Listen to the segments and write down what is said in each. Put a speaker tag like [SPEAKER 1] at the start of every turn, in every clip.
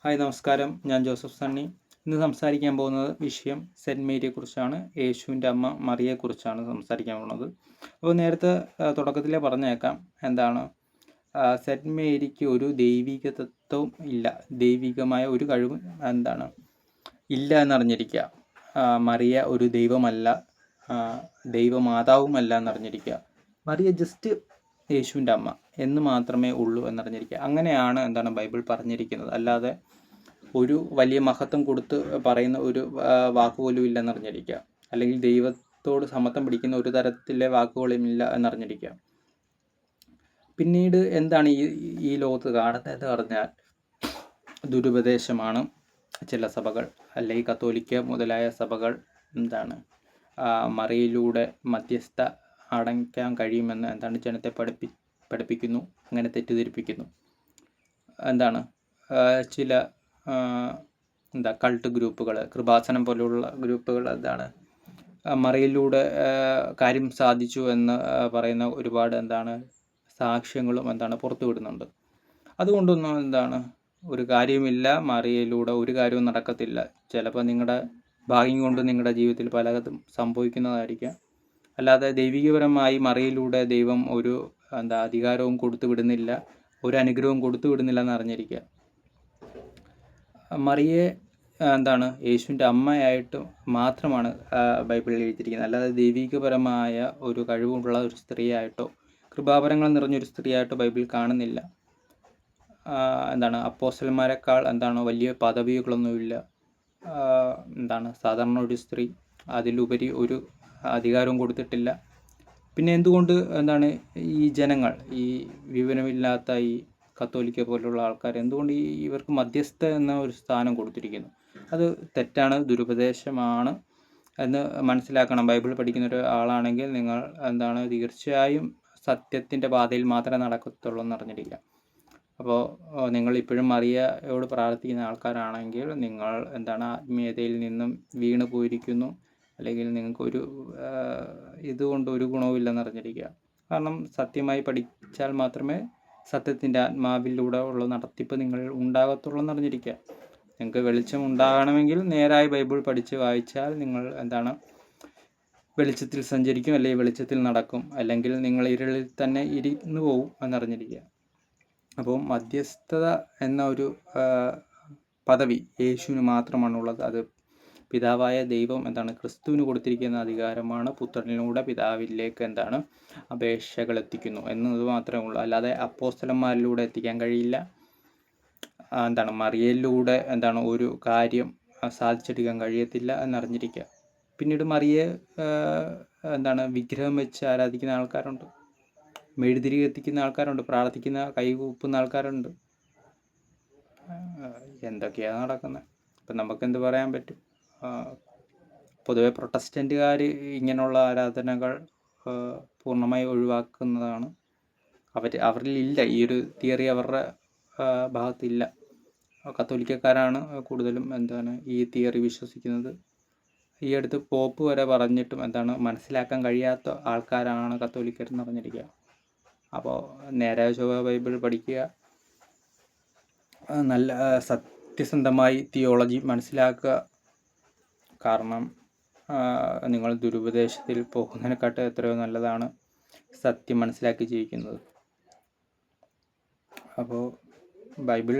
[SPEAKER 1] Hi നമസ്കാരം, ഞാൻ Joseph Sunny. ഇന്ന് സംസാരിക്കാൻ പോകുന്നത് വിഷയം സെൻറ്റ് മേരിയെക്കുറിച്ചാണ്. യേശുവിൻ്റെ അമ്മ മറിയയെക്കുറിച്ചാണ് സംസാരിക്കാൻ പോകുന്നത്. അപ്പോൾ നേരത്തെ തുടക്കത്തിലേ പറഞ്ഞേക്കാം, എന്താണ് സെൻറ്റ് മേരിക്ക് ഒരു ദൈവിക തത്വവും ഇല്ല, ദൈവികമായ ഒരു കഴിവും ഇല്ല എന്നറിഞ്ഞിരിക്കുക. മറിയ ഒരു ദൈവമല്ല, ദൈവമാതാവുമല്ല എന്നറിഞ്ഞിരിക്കുക. മറിയ ജസ്റ്റ് യേശുവിൻ്റെ അമ്മ എന്ന് മാത്രമേ ഉള്ളൂ എന്നറിഞ്ഞിരിക്കുക. അങ്ങനെയാണ് ബൈബിൾ പറഞ്ഞിരിക്കുന്നത്. അല്ലാതെ ഒരു വലിയ മഹത്വം കൊടുത്ത് പറയുന്ന ഒരു വാക്കുപോലും ഇല്ലെന്നറിഞ്ഞിരിക്കുക. അല്ലെങ്കിൽ ദൈവത്തോട് സമത്വം പിടിക്കുന്ന ഒരു തരത്തിലെ വാക്കുകളും ഇല്ല എന്നറിഞ്ഞിരിക്കുക. പിന്നീട് എന്താണ് ഈ ലോകത്ത് കാണുന്നത് പറഞ്ഞാൽ ദുരുപദേശമാണ്. ചില സഭകൾ, അല്ലെങ്കിൽ കത്തോലിക്ക മുതലായ സഭകൾ മറിയയിലൂടെ മധ്യസ്ഥ അടയ്ക്കാൻ കഴിയുമെന്ന് ജനത്തെ പഠിപ്പിക്കുന്നു, അങ്ങനെ തെറ്റിദ്ധരിപ്പിക്കുന്നു. ചില കൾട്ട് ഗ്രൂപ്പുകൾ, കൃപാസനം പോലുള്ള ഗ്രൂപ്പുകൾ മറിയയിലൂടെ കാര്യം സാധിച്ചു എന്ന് പറയുന്ന ഒരുപാട് സാക്ഷ്യങ്ങളും പുറത്തു വിടുന്നുണ്ട്. അതുകൊണ്ടൊന്നും ഒരു കാര്യമില്ല, മറിയയിലൂടെ ഒരു കാര്യവും നടക്കത്തില്ല. ചിലപ്പോൾ നിങ്ങളുടെ ഭാഗ്യം കൊണ്ട് നിങ്ങളുടെ ജീവിതത്തിൽ പലതും സംഭവിക്കുന്നതായിരിക്കാം. അല്ലാതെ ദൈവികപരമായി മറിയയിലൂടെ ദൈവം ഒരു അധികാരവും കൊടുത്തു വിടുന്നില്ല, ഒരു അനുഗ്രഹവും കൊടുത്തു വിടുന്നില്ല എന്ന് അറിഞ്ഞിരിക്കുക. മറിയെ യേശുവിൻ്റെ അമ്മയായിട്ട് മാത്രമാണ് ബൈബിളിൽ എഴുതിയിരിക്കുന്നത്. അല്ലാതെ ദൈവികപരമായ ഒരു കഴിവുള്ള ഒരു സ്ത്രീയായിട്ടോ കൃപാവരങ്ങൾ നിറഞ്ഞൊരു സ്ത്രീയായിട്ടോ ബൈബിളിൽ കാണുന്നില്ല. അപ്പോസ്തലന്മാരെക്കാൾ വലിയ പദവികളൊന്നുമില്ല. സാധാരണ ഒരു സ്ത്രീ, അതിലുപരി ഒരു അധികാരവും കൊടുത്തിട്ടില്ല. പിന്നെ എന്തുകൊണ്ട് ഈ ജനങ്ങൾ, ഈ വിവരമില്ലാത്ത ഈ കത്തോലിക്ക പോലുള്ള ആൾക്കാർ എന്തുകൊണ്ട് ഇവർക്ക് മധ്യസ്ഥ എന്ന ഒരു സ്ഥാനം കൊടുത്തിരിക്കുന്നു? അത് തെറ്റാണ്, ദുരുപദേശമാണ് എന്ന് മനസ്സിലാക്കണം. ബൈബിൾ പഠിക്കുന്ന ഒരു ആളാണെങ്കിൽ നിങ്ങൾ തീർച്ചയായും സത്യത്തിൻ്റെ പാതയിൽ മാത്രമേ നടക്കത്തുള്ളൂ എന്ന് അറിഞ്ഞിരിക്കുക. അപ്പോൾ നിങ്ങൾ ഇപ്പോഴും മറിയയോട് പ്രാർത്ഥിക്കുന്ന ആൾക്കാരാണെങ്കിൽ നിങ്ങൾ ആത്മീയതയിൽ നിന്നും വീണ് പോയിരിക്കുന്നു, അല്ലെങ്കിൽ നിങ്ങൾക്കൊരു ഇതുകൊണ്ട് ഒരു ഗുണവും ഇല്ലെന്ന് അറിഞ്ഞിരിക്കുക. കാരണം സത്യമായി പഠിച്ചാൽ മാത്രമേ സത്യത്തിൻ്റെ ആത്മാവിലൂടെ ഉള്ള നടത്തിപ്പ് നിങ്ങൾ ഉണ്ടാകത്തുള്ളൂ എന്നറിഞ്ഞിരിക്കുക. നിങ്ങൾക്ക് വെളിച്ചം ഉണ്ടാകണമെങ്കിൽ നേരായി ബൈബിൾ പഠിച്ച് വായിച്ചാൽ നിങ്ങൾ വെളിച്ചത്തിൽ സഞ്ചരിക്കും, അല്ലെങ്കിൽ വെളിച്ചത്തിൽ നടക്കും, അല്ലെങ്കിൽ നിങ്ങൾ ഇരുളിൽ തന്നെ ഇരുന്ന് പോവും എന്നറിഞ്ഞിരിക്കുക. അപ്പോൾ മധ്യസ്ഥത എന്ന ഒരു പദവി യേശുവിന് മാത്രമാണുള്ളത്. അത് പിതാവായ ദൈവം ക്രിസ്തുവിന് കൊടുത്തിരിക്കുന്ന അധികാരമാണ്. പുത്രനിലൂടെ പിതാവിലേക്ക് അപേക്ഷകൾ എത്തിക്കുന്നു എന്നത് മാത്രമേ ഉള്ളൂ. അല്ലാതെ അപ്പോസ്തലന്മാരിലൂടെ എത്തിക്കാൻ കഴിയില്ല. മറിയയിലൂടെ ഒരു കാര്യം സാധിച്ചെടുക്കാൻ കഴിയത്തില്ല എന്നറിഞ്ഞിരിക്കുക. പിന്നീട് മറിയെ വിഗ്രഹം വെച്ച് ആരാധിക്കുന്ന ആൾക്കാരുണ്ട്, മെഴുതിരി കത്തിക്കുന്ന ആൾക്കാരുണ്ട്, പ്രാർത്ഥിക്കുന്ന കൈകൂപ്പുന്ന ആൾക്കാരുണ്ട്. എന്തൊക്കെയാണ് നടക്കുന്നത്? ഇപ്പം നമുക്കെന്ത് പറയാൻ പറ്റും? പൊതുവെ പ്രൊട്ടസ്റ്റൻറ്റുകാർ ഇങ്ങനെയുള്ള ആരാധനകൾ പൂർണ്ണമായി ഒഴിവാക്കുന്നതാണ്. അവരിലില്ല, ഈ ഒരു തിയറി അവരുടെ ഭാഗത്തില്ല. കത്തോലിക്കക്കാരാണ് കൂടുതലും ഈ തിയറി വിശ്വസിക്കുന്നത്. ഈ അടുത്ത് പോപ്പ് വരെ പറഞ്ഞിട്ടും മനസ്സിലാക്കാൻ കഴിയാത്ത ആൾക്കാരാണ് കത്തോലിക്കരെന്ന് പറഞ്ഞിരിക്കുക. അപ്പോൾ നേരായ ചൊവ്വ ബൈബിൾ പഠിക്കുക, നല്ല സത്യസന്ധമായി തിയോളജി മനസ്സിലാക്കുക. കാരണം നിങ്ങൾ ദുരുപദേശത്തിൽ പോകുന്നതിനെക്കാട്ട് എത്രയോ നല്ലതാണ് സത്യം മനസ്സിലാക്കി ജീവിക്കുന്നത്. അപ്പോൾ ബൈബിൾ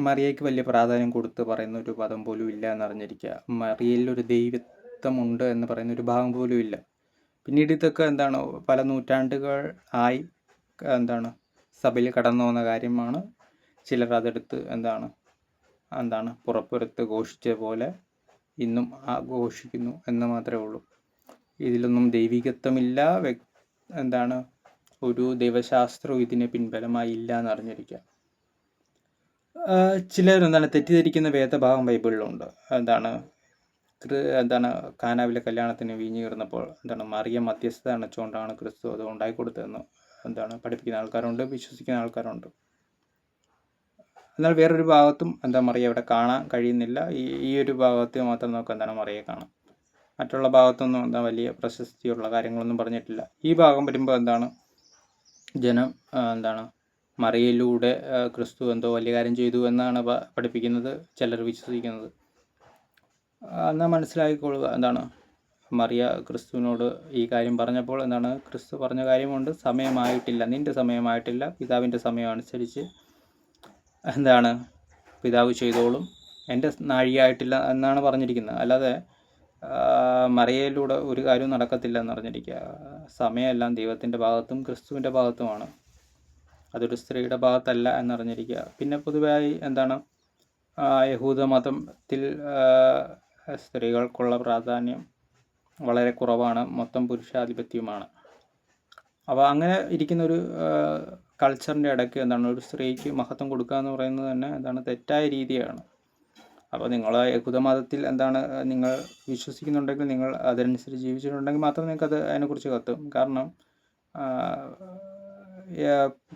[SPEAKER 1] മറിയയ്ക്ക് വലിയ പ്രാധാന്യം കൊടുത്ത് പറയുന്ന ഒരു പദം പോലും ഇല്ല എന്നറിഞ്ഞിരിക്കുക. മറിയയിൽ ഒരു ദൈവത്വമുണ്ട് എന്ന് പറയുന്ന ഒരു ഭാഗം പോലും ഇല്ല. പിന്നീട് ഇതൊക്കെ പല നൂറ്റാണ്ടുകൾ ആയി സഭയിൽ കടന്നു പോകുന്ന കാര്യമാണ്. ചിലർ അതെടുത്ത് പുറപ്പുറത്ത് ഘോഷിച്ച പോലെ ഇന്നും ആഘോഷിക്കുന്നു എന്ന് മാത്രമേ ഉള്ളൂ. ഇതിലൊന്നും ദൈവികത്വമില്ല, ഒരു ദൈവശാസ്ത്രവും ഇതിന് പിൻബലമായി ഇല്ല എന്നറിഞ്ഞിരിക്കുക. ചിലർ തെറ്റിദ്ധരിക്കുന്ന വേദഭാഗം ബൈബിളിലുണ്ട്. കാനാവിലെ കല്യാണത്തിന് വീഞ്ഞു കീർന്നപ്പോൾ മറിയ മധ്യസ്ഥത അണച്ചുകൊണ്ടാണ് ക്രിസ്തു അത് ഉണ്ടായിക്കൊടുത്തതെന്ന് പഠിപ്പിക്കുന്ന ആൾക്കാരുണ്ട്, വിശ്വസിക്കുന്ന ആൾക്കാരുണ്ട്. എന്നാൽ വേറൊരു ഭാഗത്തും മറിയ അവിടെ കാണാൻ കഴിയുന്നില്ല. ഈ ഒരു ഭാഗത്ത് മാത്രം നമുക്ക് മറിയെ കാണാം. മറ്റുള്ള ഭാഗത്തൊന്നും വലിയ പ്രശസ്തിയുള്ള കാര്യങ്ങളൊന്നും പറഞ്ഞിട്ടില്ല. ഈ ഭാഗം വരുമ്പോൾ ജനം മറിയയിലൂടെ ക്രിസ്തു എന്തോ വലിയ കാര്യം ചെയ്തു എന്നാണ് പഠിപ്പിക്കുന്നത് ചിലർ വിശ്വസിക്കുന്നത്. എന്നാൽ മനസ്സിലാക്കിക്കൊള്ളുക, എന്താണ് മറിയ ക്രിസ്തുവിനോട് ഈ കാര്യം പറഞ്ഞപ്പോൾ എന്താണ് ക്രിസ്തു പറഞ്ഞ കാര്യമുണ്ട്, സമയമായിട്ടില്ല, നിൻ്റെ സമയമായിട്ടില്ല, പിതാവിൻ്റെ സമയം അനുസരിച്ച് എന്താണ് പിതാവ് ചെയ്തോളും, എൻ്റെ നാഴികയായിട്ടില്ല എന്നാണ് പറഞ്ഞിരിക്കുന്നത്. അല്ലാതെ മറിയയിലൂടെ ഒരു കാര്യവും നടക്കത്തില്ല എന്ന് പറഞ്ഞിരിക്കുക. സമയമെല്ലാം ദൈവത്തിൻ്റെ ഭാഗത്തും ക്രിസ്തുവിൻ്റെ ഭാഗത്തുമാണ്, അതൊരു സ്ത്രീയുടെ ഭാഗത്തല്ല എന്നറിഞ്ഞിരിക്കുക. പിന്നെ പൊതുവായി എന്താണ് യഹൂദ മതത്തിൽ സ്ത്രീകൾക്കുള്ള പ്രാധാന്യം വളരെ കുറവാണ്, മൊത്തം പുരുഷാധിപത്യമാണ്. അപ്പോൾ അങ്ങനെ ഇരിക്കുന്നൊരു കൾച്ചറിൻ്റെ ഇടയ്ക്ക് എന്താണ് ഒരു സ്ത്രീക്ക് മഹത്വം കൊടുക്കുക എന്ന് പറയുന്നത് തന്നെ എന്താണ് തെറ്റായ രീതിയാണ്. അപ്പോൾ നിങ്ങൾ യഹൂദമതത്തിൽ എന്താണ് നിങ്ങൾ വിശ്വസിക്കുന്നുണ്ടെങ്കിൽ, നിങ്ങൾ അതനുസരിച്ച് ജീവിച്ചിട്ടുണ്ടെങ്കിൽ മാത്രം നിങ്ങൾക്കത് അതിനെക്കുറിച്ച് കത്തും. കാരണം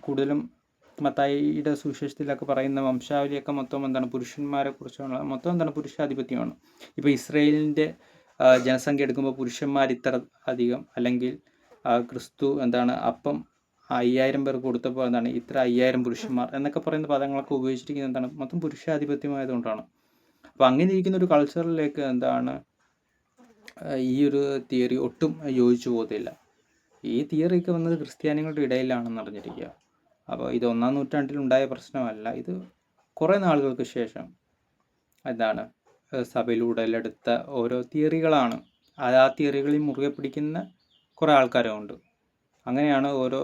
[SPEAKER 1] കൂടുതലും മത്തായിയുടെ സുവിശേഷത്തിലൊക്കെ പറയുന്ന വംശാവലിയൊക്കെ മൊത്തം എന്താണ് പുരുഷന്മാരെ കുറിച്ചുള്ള മൊത്തം എന്താണ് പുരുഷാധിപത്യമാണ്. ഇപ്പോൾ ഇസ്രയേലിൻ്റെ ജനസംഖ്യ എടുക്കുമ്പോൾ പുരുഷന്മാർ ഇത്ര അധികം, അല്ലെങ്കിൽ ക്രിസ്തു എന്താണ് അപ്പം 5000 പേർക്ക് കൊടുത്തപ്പോൾ എന്താണ് ഇത്ര 5000 പുരുഷന്മാർ എന്നൊക്കെ പറയുന്ന പദങ്ങളൊക്കെ ഉപയോഗിച്ചിരിക്കുന്നത് എന്താണ് മൊത്തം പുരുഷാധിപത്യമായതുകൊണ്ടാണ്. അപ്പോൾ അങ്ങനെ ഇരിക്കുന്ന ഒരു കൾച്ചറിലേക്ക് എന്താണ് ഈ ഒരു തിയറി ഒട്ടും യോജിച്ചു പോകത്തില്ല. ഈ തിയറിയൊക്കെ വന്നത് ക്രിസ്ത്യാനികളുടെ ഇടയിലാണെന്ന് അറിഞ്ഞിരിക്കുക. അപ്പോൾ ഇത് 1-ാം നൂറ്റാണ്ടിൽ ഉണ്ടായ പ്രശ്നമല്ല, ഇത് കുറേ നാളുകൾക്ക് ശേഷം എന്താണ് സഭയിലൂടെ എടുത്ത ഓരോ തിയറികളാണ്. ആ തിയറികളിൽ മുറുകെ പിടിക്കുന്ന കുറേ ആൾക്കാരുമുണ്ട്. അങ്ങനെയാണ് ഓരോ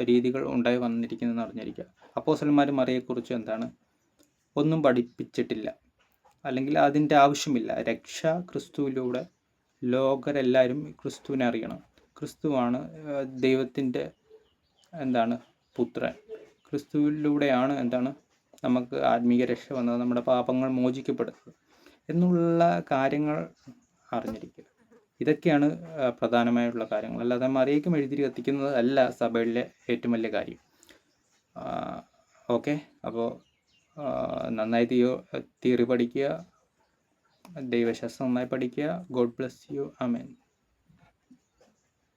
[SPEAKER 1] രീതികൾ ഉണ്ടായി വന്നിരിക്കുന്നതെന്ന് അറിഞ്ഞിരിക്കുക. അപ്പോസ്തലന്മാർ മറിയെക്കുറിച്ച് എന്താണ് ഒന്നും പഠിപ്പിച്ചിട്ടില്ല, അല്ലെങ്കിൽ അതിൻ്റെ ആവശ്യമില്ല. രക്ഷ ക്രിസ്തുവിലൂടെ ലോകരെല്ലാവരും ക്രിസ്തുവിനെ അറിയണം. ക്രിസ്തുവാണ് ദൈവത്തിൻ്റെ എന്താണ് പുത്രൻ. ക്രിസ്തുവിലൂടെയാണ് എന്താണ് നമുക്ക് ആത്മീയ രക്ഷ വന്നത്, നമ്മുടെ പാപങ്ങൾ മോചിക്കപ്പെടുന്നത് എന്നുള്ള കാര്യങ്ങൾ അറിഞ്ഞിരിക്കുക. ഇതൊക്കെയാണ് പ്രധാനമായുള്ള കാര്യങ്ങൾ. അല്ലാതെ മറിയയ്ക്കും എഴുതിരി കത്തിക്കുന്നത് അല്ല സഭയിലെ ഏറ്റവും വലിയ കാര്യം. ഓക്കെ, അപ്പോൾ നന്നായി തിയറി പഠിക്കുക, ദൈവശാസ്ത്രം നന്നായി പഠിക്കുക. God bless you. ആമേൻ.